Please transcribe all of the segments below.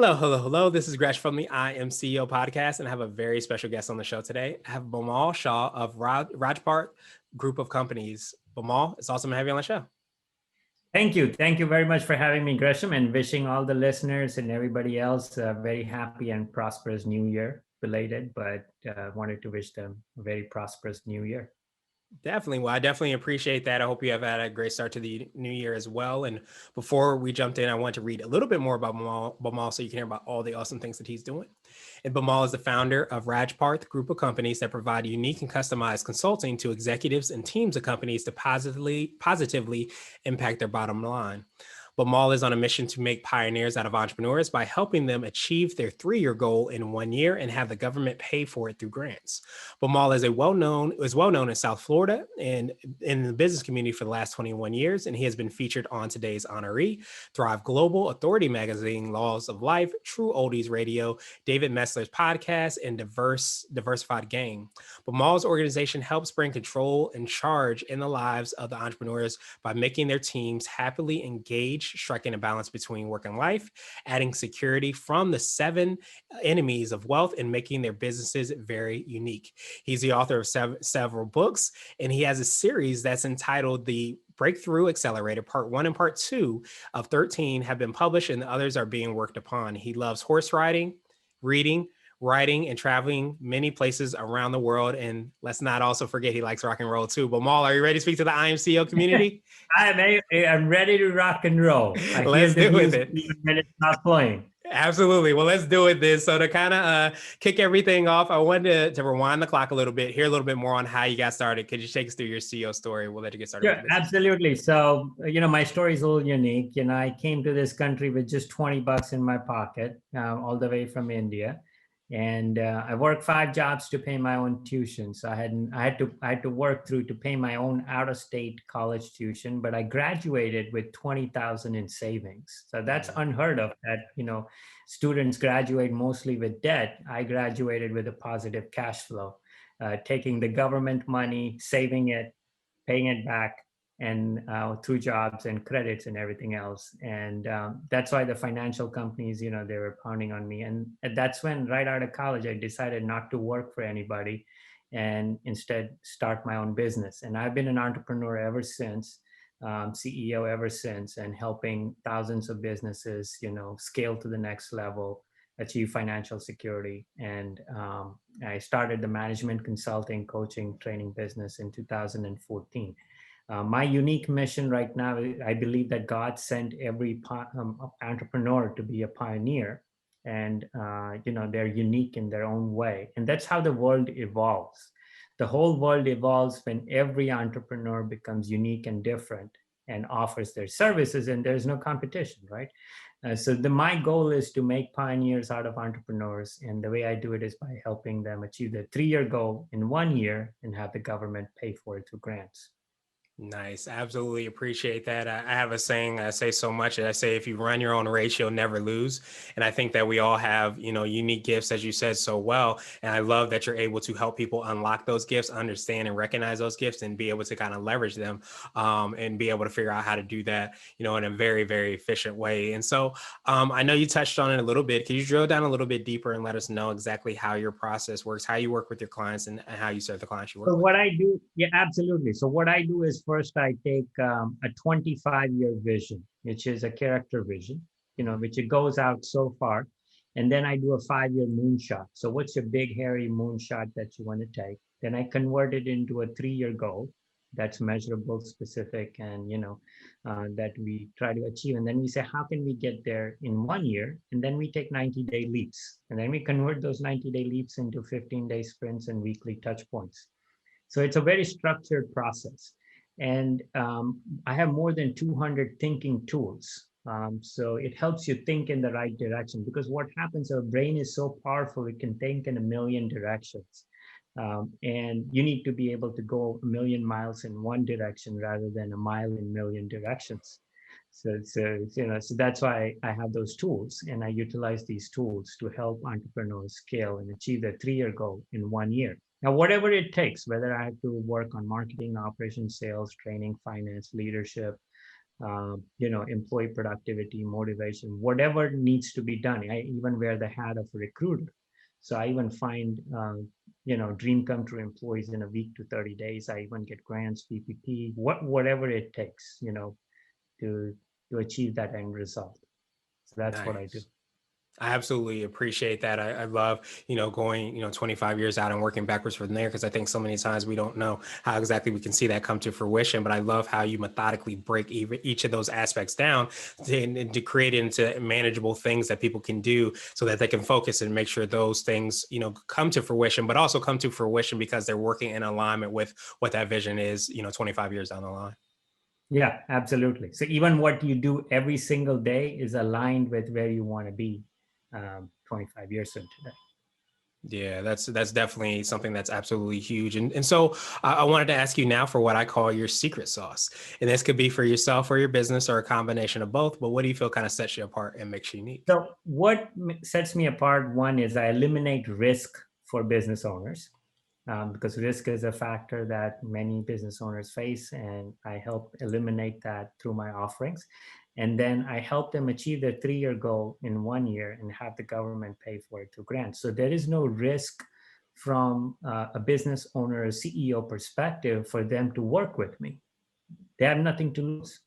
Hello, hello, hello. This is Gresh from the I Am CEO podcast, and I have a very special guest on the show today. I have Bimal Shah of Rajparth Group of Companies. Bimal, it's awesome to have you on the show. Thank you. Thank you very much for having me, Gresham, and wishing all the listeners and everybody else a very happy and prosperous new year belated, but wanted to wish them a very prosperous new year. Definitely. Well, I definitely appreciate that. I hope you have had a great start to the new year as well. And before we jumped in, I want to read a little bit more about Bimal so you can hear about all the awesome things that he's doing. And Bimal is the founder of Rajparth Group of Companies that provide unique and customized consulting to executives and teams of companies to positively impact their bottom line. Bimal is on a mission to make pioneers out of entrepreneurs by helping them achieve their 3-year goal in 1 year and have the government pay for it through grants. Bimal is well known in South Florida and in the business community for the last 21 years, and he has been featured on today's Honoree, Thrive Global, Authority Magazine, Laws of Life, True Oldies Radio, David Meltzer's Podcast, and Diversified Game. Bimal's organization helps bring control and charge in the lives of the entrepreneurs by making their teams happily engaged, striking a balance between work and life, adding security from the 7 enemies of wealth, and making their businesses very unique. He's the author of several books, and he has a series that's entitled The Breakthrough Accelerator. Part 1 and Part 2 of 13 have been published, and the others are being worked upon. He loves horse riding, reading, writing, and traveling many places around the world. And let's not also forget he likes rock and roll too. Bimal, are you ready to speak to the IMCO community? I'm ready to rock and roll. Let's do it. It's not playing. Absolutely. Well, let's do it then. So to kind of kick everything off, I wanted to rewind the clock a little bit, hear a little bit more on how you got started. Could you take us through your CEO story? We'll let you get started. Yeah, absolutely. So, my story is a little unique. I came to this country with just $20 in my pocket, all the way from India. And I worked 5 jobs to pay my own tuition. So I had to work through to pay my own out-of-state college tuition. But I graduated with $20,000 in savings. So that's unheard of. That students graduate mostly with debt. I graduated with a positive cash flow, taking the government money, saving it, paying it back, and through jobs and credits and everything else. And that's why the financial companies, they were pounding on me. And that's when, right out of college, I decided not to work for anybody and instead start my own business. And I've been an entrepreneur ever since, CEO ever since, and helping thousands of businesses, scale to the next level, achieve financial security. And I started the management consulting, coaching, training business in 2014. My unique mission right now, I believe that God sent every entrepreneur to be a pioneer, and they're unique in their own way. And that's how the world evolves. The whole world evolves when every entrepreneur becomes unique and different and offers their services, and there's no competition, right? So my goal is to make pioneers out of entrepreneurs. And the way I do it is by helping them achieve their 3-year goal in 1 year and have the government pay for it through grants. Nice. Absolutely appreciate that. I have a saying I say so much. I say, if you run your own race, you'll never lose. And I think that we all have, unique gifts, as you said so well. And I love that you're able to help people unlock those gifts, understand and recognize those gifts, and be able to kind of leverage them and be able to figure out how to do that, in a very, very efficient way. And so I know you touched on it a little bit. Could you drill down a little bit deeper and let us know exactly how your process works, how you work with your clients, and how you serve the clients you work with? What I do, yeah, absolutely. So what I do is, first, I take a 25-year vision, which is a character vision, which it goes out so far. And then I do a 5-year moonshot. So what's your big, hairy moonshot that you want to take? Then I convert it into a 3-year goal that's measurable, specific, and, that we try to achieve. And then we say, how can we get there in 1 year? And then we take 90-day leaps. And then we convert those 90-day leaps into 15-day sprints and weekly touch points. So it's a very structured process. And I have more than 200 thinking tools. So it helps you think in the right direction, because what happens, our brain is so powerful, it can think in a million directions. And you need to be able to go a million miles in one direction rather than a mile in a million directions. So that's why I have those tools, and I utilize these tools to help entrepreneurs scale and achieve their 3-year goal in 1 year. Now, whatever it takes, whether I have to work on marketing, operations, sales, training, finance, leadership, employee productivity, motivation, whatever needs to be done. I even wear the hat of a recruiter. So I even find, dream come true employees in a week to 30 days. I even get grants, PPP, whatever it takes, to achieve that end result. So that's what I do. Nice. I absolutely appreciate that. I love, going, 25 years out and working backwards from there, because I think so many times we don't know how exactly we can see that come to fruition. But I love how you methodically break each of those aspects down to create it into manageable things that people can do so that they can focus and make sure those things, come to fruition, but also come to fruition because they're working in alignment with what that vision is, 25 years down the line. Yeah, absolutely. So even what you do every single day is aligned with where you want to be 25 years from today. Yeah, that's definitely something that's absolutely huge. And so I wanted to ask you now for what I call your secret sauce. And this could be for yourself or your business or a combination of both. But what do you feel kind of sets you apart and makes you unique? So what sets me apart, one is I eliminate risk for business owners. Because risk is a factor that many business owners face, and I help eliminate that through my offerings. And then I help them achieve their 3-year goal in 1 year and have the government pay for it through grants. So there is no risk from a business owner or CEO perspective for them to work with me. They have nothing to lose.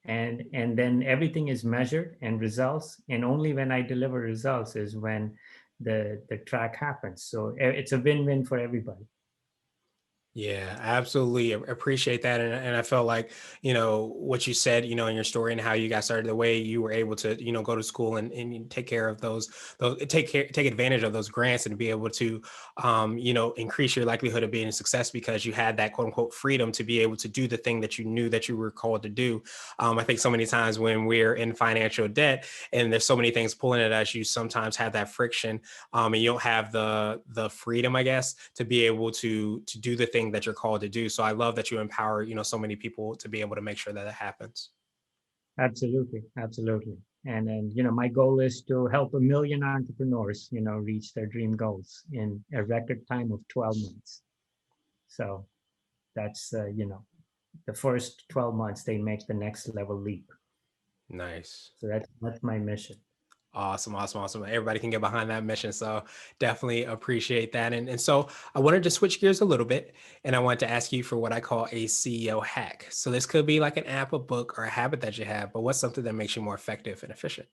And then everything is measured and results. And only when I deliver results is when the track happens. So it's a win-win for everybody. Yeah, I absolutely appreciate that. And I felt like, what you said, in your story and how you got started, the way you were able to, go to school and take care of take advantage of those grants and be able to, increase your likelihood of being a success because you had that quote unquote freedom to be able to do the thing that you knew that you were called to do. I think so many times when we're in financial debt and there's so many things pulling at us, you sometimes have that friction and you don't have the freedom, I guess, to be able to do the thing that you're called to do. So I love that you empower, so many people to be able to make sure that it happens. Absolutely. And my goal is to help 1 million entrepreneurs, reach their dream goals in a record time of 12 months. So that's, the first 12 months, they make the next level leap. Nice. So that's my mission. Awesome. Everybody can get behind that mission. So definitely appreciate that. And so I wanted to switch gears a little bit and I want to ask you for what I call a CEO hack. So this could be like an app, a book, or a habit that you have, but what's something that makes you more effective and efficient?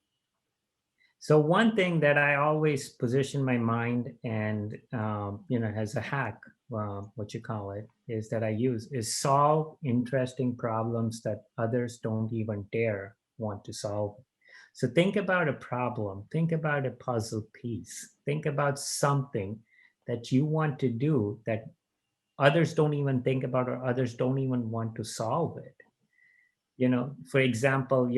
So one thing that I always position my mind and, as a hack, what you call it, is that I use is solve interesting problems that others don't even dare want to solve. So think about a problem, think about a puzzle piece, think about something that you want to do that others don't even think about or others don't even want to solve it. For example,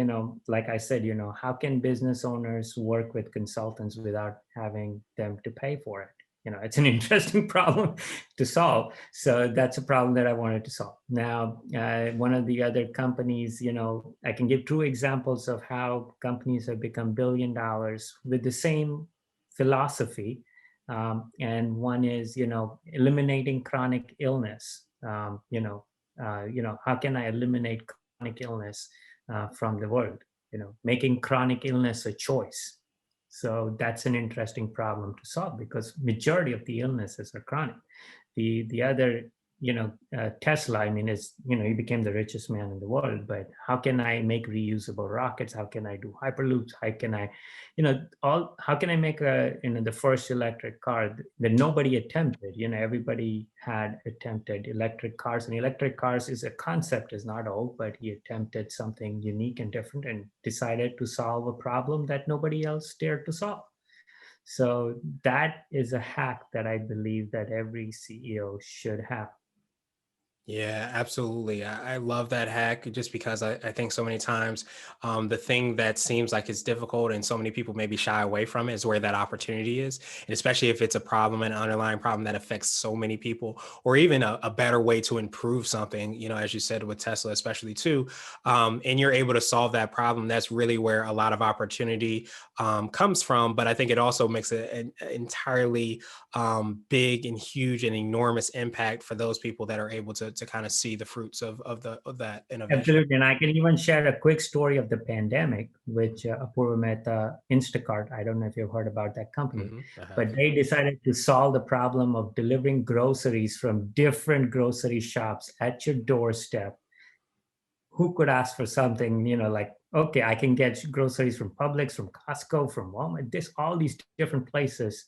like I said, how can business owners work with consultants without having them to pay for it? It's an interesting problem to solve. So that's a problem that I wanted to solve. Now, one of the other companies, I can give true examples of how companies have become $1 billion with the same philosophy. And one is, eliminating chronic illness. How can I eliminate chronic illness from the world, making chronic illness a choice. So that's an interesting problem to solve because majority of the illnesses are chronic. The other, Tesla, he became the richest man in the world, but how can I make reusable rockets? How can I do hyperloops? How can I, how can I make the first electric car that nobody attempted? Everybody had attempted electric cars, and electric cars is a concept, is not old, but he attempted something unique and different and decided to solve a problem that nobody else dared to solve. So that is a hack that I believe that every CEO should have. Yeah, absolutely. I love that hack just because I think so many times the thing that seems like it's difficult and so many people maybe shy away from it is where that opportunity is. And especially if it's a problem, an underlying problem that affects so many people, or even a better way to improve something, as you said with Tesla, especially too, and you're able to solve that problem, that's really where a lot of opportunity comes from. But I think it also makes an entirely big and huge and enormous impact for those people that are able to to kind of see the fruits of that innovation. Absolutely. And I can even share a quick story of the pandemic, which Apurva Mehta, Instacart, I don't know if you've heard about that company, but they decided to solve the problem of delivering groceries from different grocery shops at your doorstep. Who could ask for something, like, okay, I can get groceries from Publix, from Costco, from Walmart, all these different places,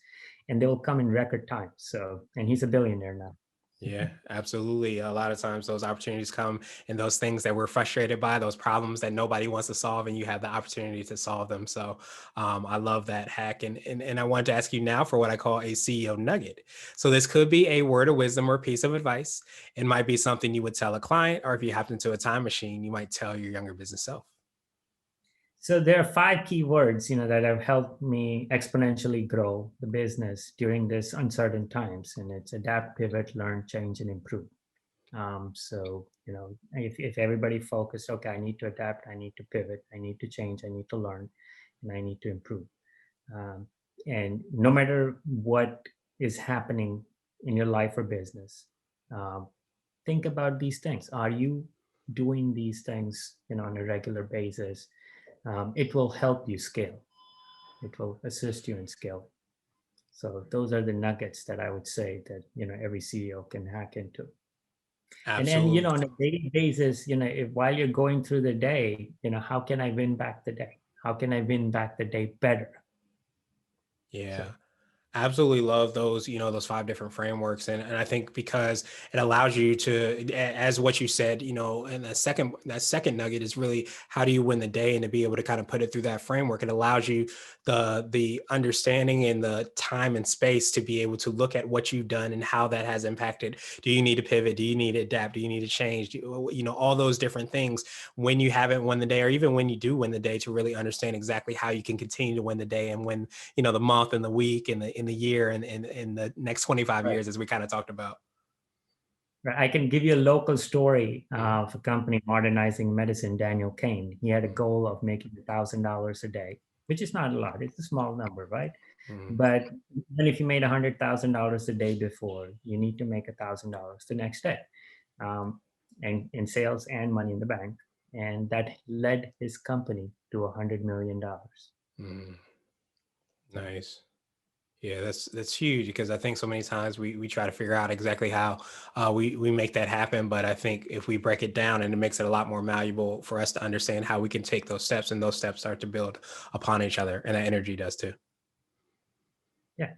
and they will come in record time. So, and he's a billionaire now. Yeah, absolutely. A lot of times those opportunities come and those things that we're frustrated by, those problems that nobody wants to solve, and you have the opportunity to solve them. So I love that hack. And I wanted to ask you now for what I call a CEO nugget. So this could be a word of wisdom or a piece of advice. It might be something you would tell a client, or if you happen to a time machine, you might tell your younger business self. So there are 5 key words, that have helped me exponentially grow the business during this uncertain times. And it's adapt, pivot, learn, change, and improve. So, if everybody focused, okay, I need to adapt, I need to pivot, I need to change, I need to learn, and I need to improve. And no matter what is happening in your life or business, think about these things. Are you doing these things, on a regular basis? It will help you scale. It will assist you in scaling. So those are the nuggets that I would say that, every CEO can hack into. Absolutely. And then, on a daily basis, if while you're going through the day, how can I win back the day? How can I win back the day better? Yeah. So, Absolutely love those, those 5 different frameworks. And I think because it allows you to, as what you said, and that second nugget is really how do you win the day, and to be able to kind of put it through that framework. It allows you the understanding and the time and space to be able to look at what you've done and how that has impacted. Do you need to pivot? Do you need to adapt? Do you need to change? All those different things when you haven't won the day, or even when you do win the day, to really understand exactly how you can continue to win the day and win, the month and the week and the year and in the next 25 right. years, as we kind of talked about. I can give you a local story of a company modernizing medicine, Daniel Kane. He had a goal of making $1,000 a day, which is not a lot. It's a small number, right? But then if you made $100,000 a day before, you need to make $1,000 the next day, and in sales and money in the bank. And that led his company to $100 million. Nice. Yeah, that's huge, because I think so many times we try to figure out exactly how we make that happen. But I think if we break it down, and it makes it a lot more malleable for us to understand how we can take those steps, and those steps start to build upon each other, and that energy does too. Yeah.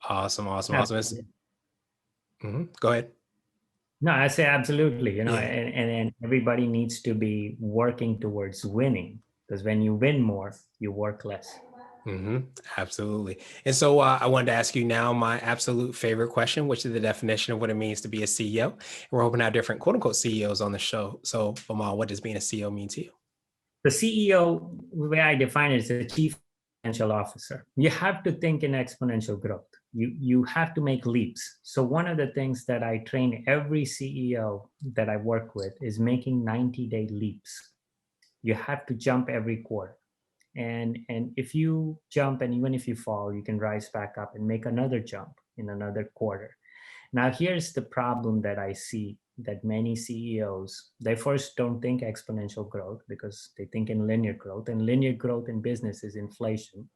Awesome. Absolutely. Go ahead. No, I say absolutely, and everybody needs to be working towards winning, because when you win more, you work less. Absolutely. And so I wanted to ask you now my absolute favorite question, which is the definition of what it means to be a CEO. And we're hoping to have different quote unquote CEOs on the show. So Bimal, what does being a CEO mean to you? The CEO, the way I define it, is a chief financial officer. You have to think in exponential growth. You have to make leaps. So one of the things that I train every CEO that I work with is making 90-day leaps. You have to jump every quarter. And if you jump, and even if you fall, you can rise back up and make another jump in another quarter. Now, here's the problem that I see, that many CEOs, they first don't think exponential growth, because they think in linear growth, and linear growth in business is inflation.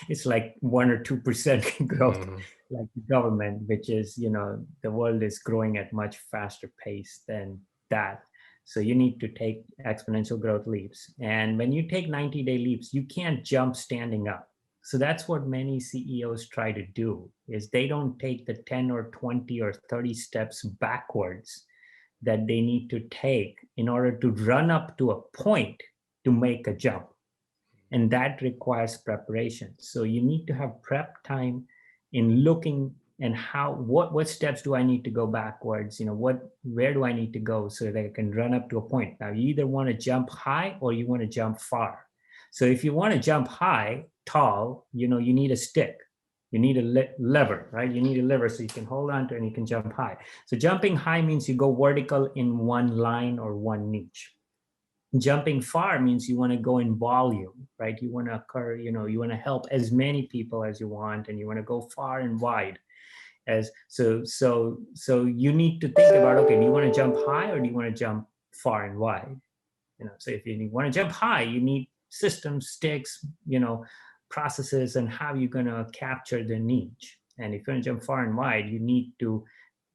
It's like 1 or 2% growth, like the government, which is, the world is growing at much faster pace than that. So you need to take exponential growth leaps. And when you take 90-day leaps, you can't jump standing up. So that's what many CEOs try to do, is they don't take the 10 or 20 or 30 steps backwards that they need to take in order to run up to a point to make a jump. And that requires preparation. So you need to have prep time in looking and what steps do I need to go backwards? Where do I need to go so that I can run up to a point? Now, you either want to jump high or you want to jump far. So if you want to jump high, tall, you need a stick. You need a lever, right? You need a lever so you can hold on to it and you can jump high. So jumping high means you go vertical in one line or one niche. Jumping far means you want to go in volume, right? You want to you want to help as many people as you want, and you want to go far and wide. So you need to think about, okay, do you want to jump high or do you want to jump far and wide? So if you want to jump high, you need systems, sticks, processes, and how you're going to capture the niche. And if you want to jump far and wide, you need to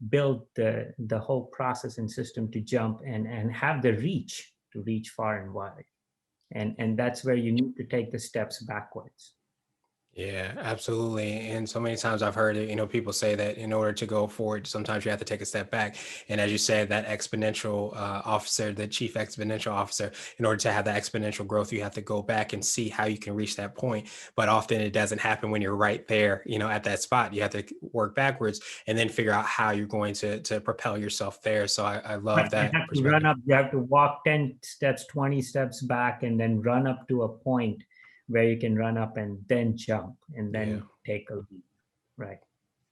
build the whole process and system to jump and have the reach to reach far and wide. And that's where you need to take the steps backwards. Yeah, absolutely. And so many times I've heard it, people say that in order to go forward, sometimes you have to take a step back. And as you said, that exponential officer, the chief exponential officer, in order to have that exponential growth, you have to go back and see how you can reach that point. But often it doesn't happen when you're right there, at that spot. You have to work backwards and then figure out how you're going to propel yourself there. So I love that. You have to run up, you have to walk 10 steps, 20 steps back, and then run up to a point where you can run up and then jump and then take a leap. Right.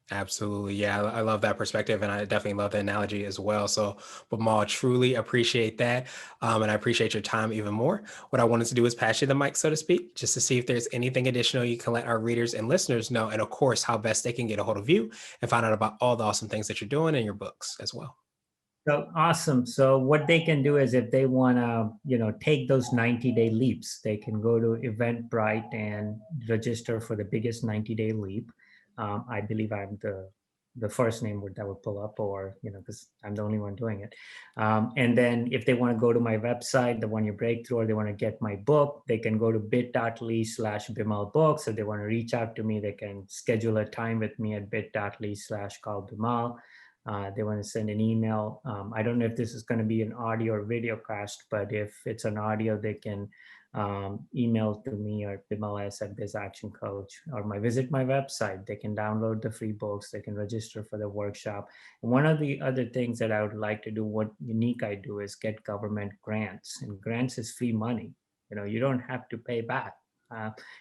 Absolutely. Yeah, I love that perspective. And I definitely love the analogy as well. So, Bimal, truly appreciate that. And I appreciate your time even more. What I wanted to do is pass you the mic, so to speak, just to see if there's anything additional you can let our readers and listeners know. And of course, how best they can get a hold of you and find out about all the awesome things that you're doing in your books as well. So awesome. So what they can do is, if they want to, take those 90-day leaps, they can go to Eventbrite and register for the biggest 90-day leap. I believe I'm the first name that would pull up, or, because I'm the only one doing it. And then if they want to go to my website, the 1 Year Breakthrough, or they want to get my book, they can go to bit.ly/Bimal Books. If they want to reach out to me, they can schedule a time with me at bit.ly/call Bimal. They want to send an email. I don't know if this is going to be an audio or video cast, but if it's an audio, they can email to me or Bimal at Biz Action Coach, or visit my website. They can download the free books. They can register for the workshop. And one of the other things that I would like to do, what unique I do, is get government grants. And grants is free money. You don't have to pay back.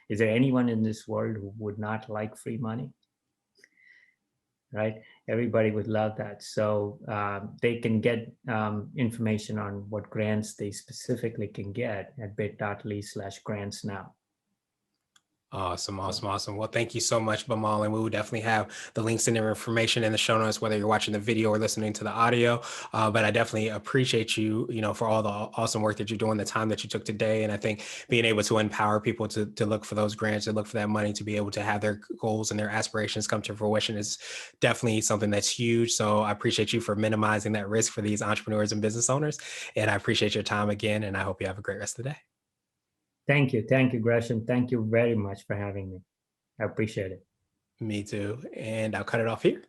Is there anyone in this world who would not like free money? Right? Everybody would love that. So they can get information on what grants they specifically can get at bit.ly/grants now. Awesome. Well, thank you so much, Bimal. And we will definitely have the links and their information in the show notes, whether you're watching the video or listening to the audio. But I definitely appreciate you, for all the awesome work that you're doing, the time that you took today. And I think being able to empower people to look for those grants, to look for that money, to be able to have their goals and their aspirations come to fruition is definitely something that's huge. So I appreciate you for minimizing that risk for these entrepreneurs and business owners. And I appreciate your time again. And I hope you have a great rest of the day. Thank you, Gresham. Thank you very much for having me. I appreciate it. Me too. And I'll cut it off here.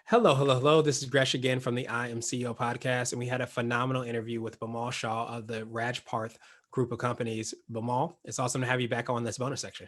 Hello. This is Gresh again from the I Am CEO podcast. And we had a phenomenal interview with Bimal Shah of the Rajparth group of companies. Bimal, it's awesome to have you back on this bonus section.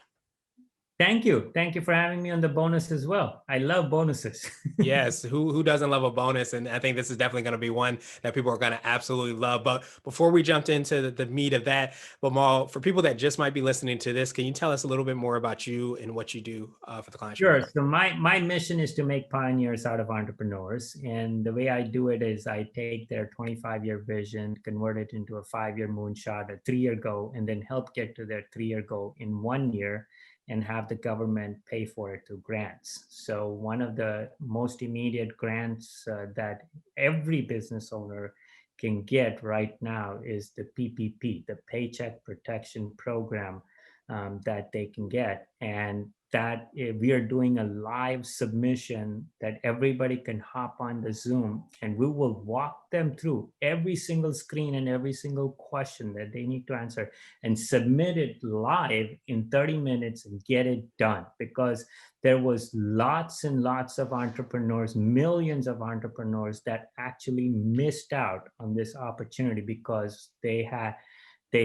Thank you for having me on the bonus as well. I love bonuses. Yes, who doesn't love a bonus? And I think this is definitely going to be one that people are going to absolutely love. But before we jumped into the meat of that, Bimal, for people that just might be listening to this, can you tell us a little bit more about you and what you do for the clients? Sure. So my mission is to make pioneers out of entrepreneurs. And the way I do it is I take their 25-year vision, convert it into a 5-year moonshot, a 3-year goal, and then help get to their 3-year goal in 1 year, and have the government pay for it through grants. So one of the most immediate grants that every business owner can get right now is the PPP, the Paycheck Protection Program, that they can get. And that we are doing a live submission that everybody can hop on the Zoom, and we will walk them through every single screen and every single question that they need to answer, and submit it live in 30 minutes and get it done. Because there was lots and lots of entrepreneurs, millions of entrepreneurs, that actually missed out on this opportunity because they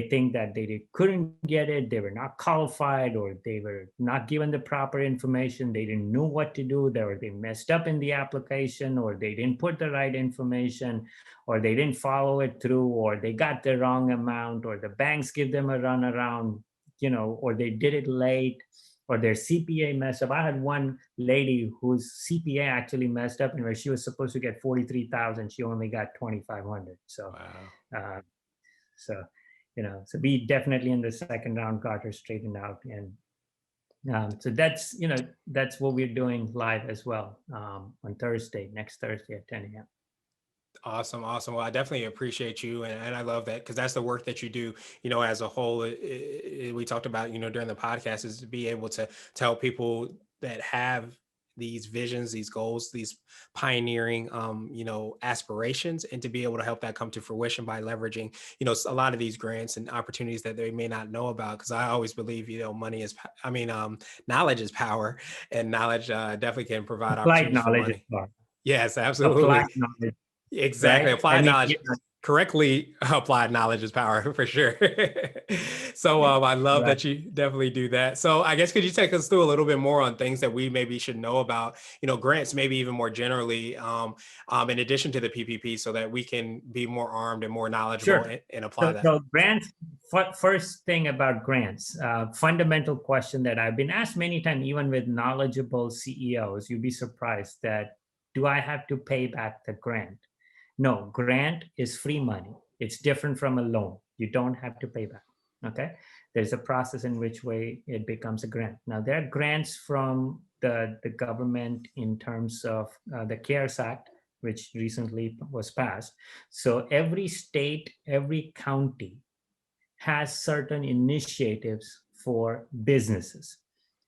think that they couldn't get it, they were not qualified, or they were not given the proper information, they didn't know what to do, they messed up in the application, or they didn't put the right information, or they didn't follow it through, or they got the wrong amount, or the banks give them a runaround, or they did it late, or their CPA messed up. I had one lady whose CPA actually messed up, and where she was supposed to get 43,000, she only got 2,500. So, wow. So we definitely in the second round got her straightened out. And So that's what we're doing live as well on next Thursday at 10 a.m. Awesome. Awesome. Well, I definitely appreciate you. And I love that because that's the work that you do, as a whole. We talked about, during the podcast is to be able to tell people that have these visions, these goals, these pioneering, aspirations, and to be able to help that come to fruition by leveraging, a lot of these grants and opportunities that they may not know about. Because I always believe, knowledge is power, and knowledge definitely can provide Applied opportunities for knowledge is money. power. Yes, Applied absolutely. knowledge, Exactly. right? Applied knowledge, correctly applied knowledge is power for sure. So I love Right. that you definitely do that. So I guess could you take us through a little bit more on things that we maybe should know about, grants, maybe even more generally, in addition to the PPP, so that we can be more armed and more knowledgeable Sure. and apply that. So grants, first thing about grants, fundamental question that I've been asked many times, even with knowledgeable CEOs, you'd be surprised that, do I have to pay back the grant? No, grant is free money. It's different from a loan. You don't have to pay back. Okay. There's a process in which way it becomes a grant. Now, there are grants from the government in terms of the CARES Act, which recently was passed. So every state, every county has certain initiatives for businesses.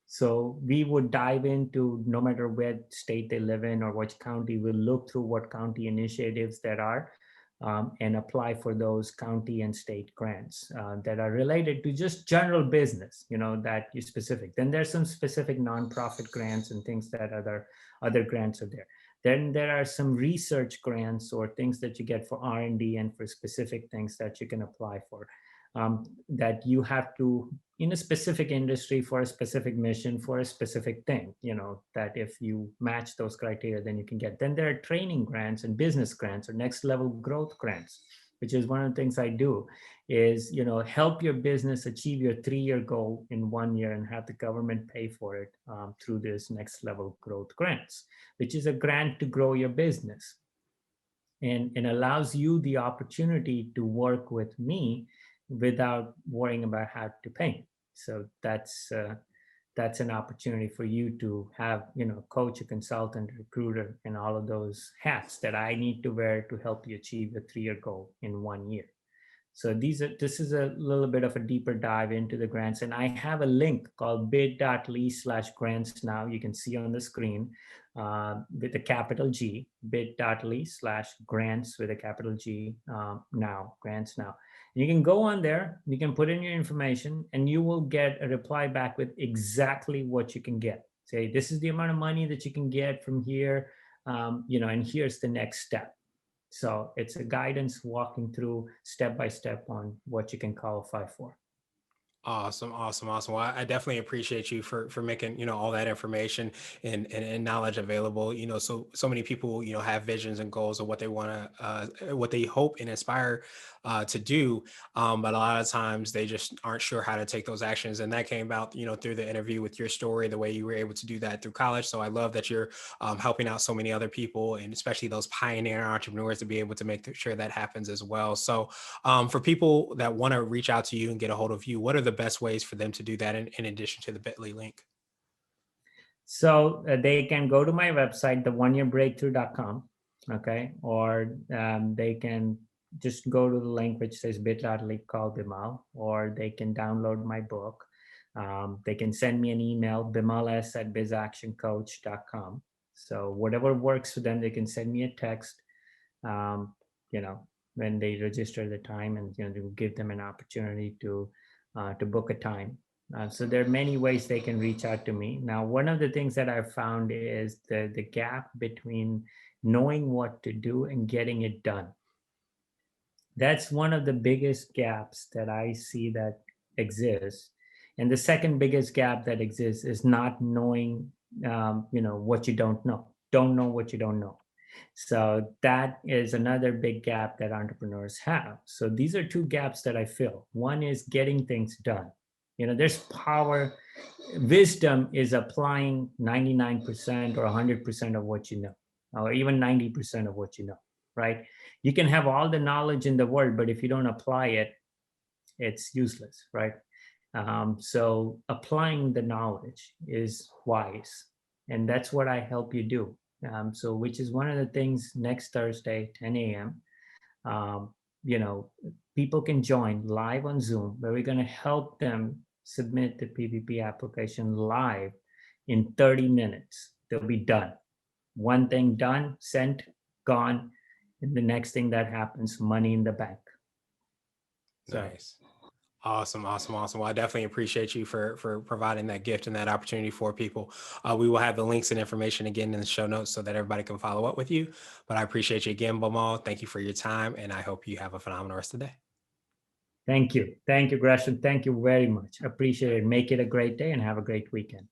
So we would dive into, no matter where state they live in or which county, we'll look through what county initiatives there are and apply for those county and state grants that are related to just general business, that is specific. Then there's some specific nonprofit grants and things that other grants are there. Then there are some research grants or things that you get for R&D and for specific things that you can apply for. That you have to, in a specific industry for a specific mission for a specific thing, that if you match those criteria, then you can get. Then there are training grants and business grants or next level growth grants, which is one of the things I do is, help your business achieve your 3-year goal in 1 year and have the government pay for it through this next level growth grants, which is a grant to grow your business and allows you the opportunity to work with me without worrying about how to pay. So that's an opportunity for you to have, coach, a consultant, recruiter, and all of those hats that I need to wear to help you achieve the 3-year goal in 1 year. So this is a little bit of a deeper dive into the grants. And I have a link called bit.ly/grants now. You can see on the screen with a capital G, bit.ly/grants with a capital G now, grants now. You can go on there, you can put in your information, and you will get a reply back with exactly what you can get. Say, this is the amount of money that you can get from here, and here's the next step. So it's a guidance walking through step by step on what you can qualify for. Awesome. Well, I definitely appreciate you for making, all that information and knowledge available, so many people, have visions and goals of what they want to, what they hope and aspire to do. But a lot of times they just aren't sure how to take those actions. And that came out, through the interview with your story, the way you were able to do that through college. So I love that you're helping out so many other people, and especially those pioneer entrepreneurs, to be able to make sure that happens as well. So for people that want to reach out to you and get a hold of you, what are the best ways for them to do that in addition to the bit.ly link? So they can go to my website, theoneyearbreakthrough.com, okay? Or they can just go to the link which says bit.ly called Bimal, or they can download my book. They can send me an email, bimals@bizactioncoach.com. So whatever works for them, they can send me a text, when they register the time, and to give them an opportunity to book a time. So there are many ways they can reach out to me. Now, one of the things that I've found is the gap between knowing what to do and getting it done. That's one of the biggest gaps that I see that exists. And the second biggest gap that exists is not knowing, what you don't know. Don't know what you don't know. So that is another big gap that entrepreneurs have. So these are two gaps that I fill. One is getting things done. There's power. Wisdom is applying 99% or 100% of what you know, or even 90% of what you know, right? You can have all the knowledge in the world, but if you don't apply it, it's useless, right? So applying the knowledge is wise. And that's what I help you do. So which is one of the things next Thursday, 10 a.m. People can join live on Zoom, where we're going to help them submit the PPP application live in 30 minutes. They'll be done. One thing done, sent, gone. And the next thing that happens, money in the bank. Nice. Awesome. Well, I definitely appreciate you for providing that gift and that opportunity for people. We will have the links and information again in the show notes so that everybody can follow up with you. But I appreciate you again, Bimal. Thank you for your time, and I hope you have a phenomenal rest of the day. Thank you, Gresham. Thank you very much. Appreciate it. Make it a great day and have a great weekend.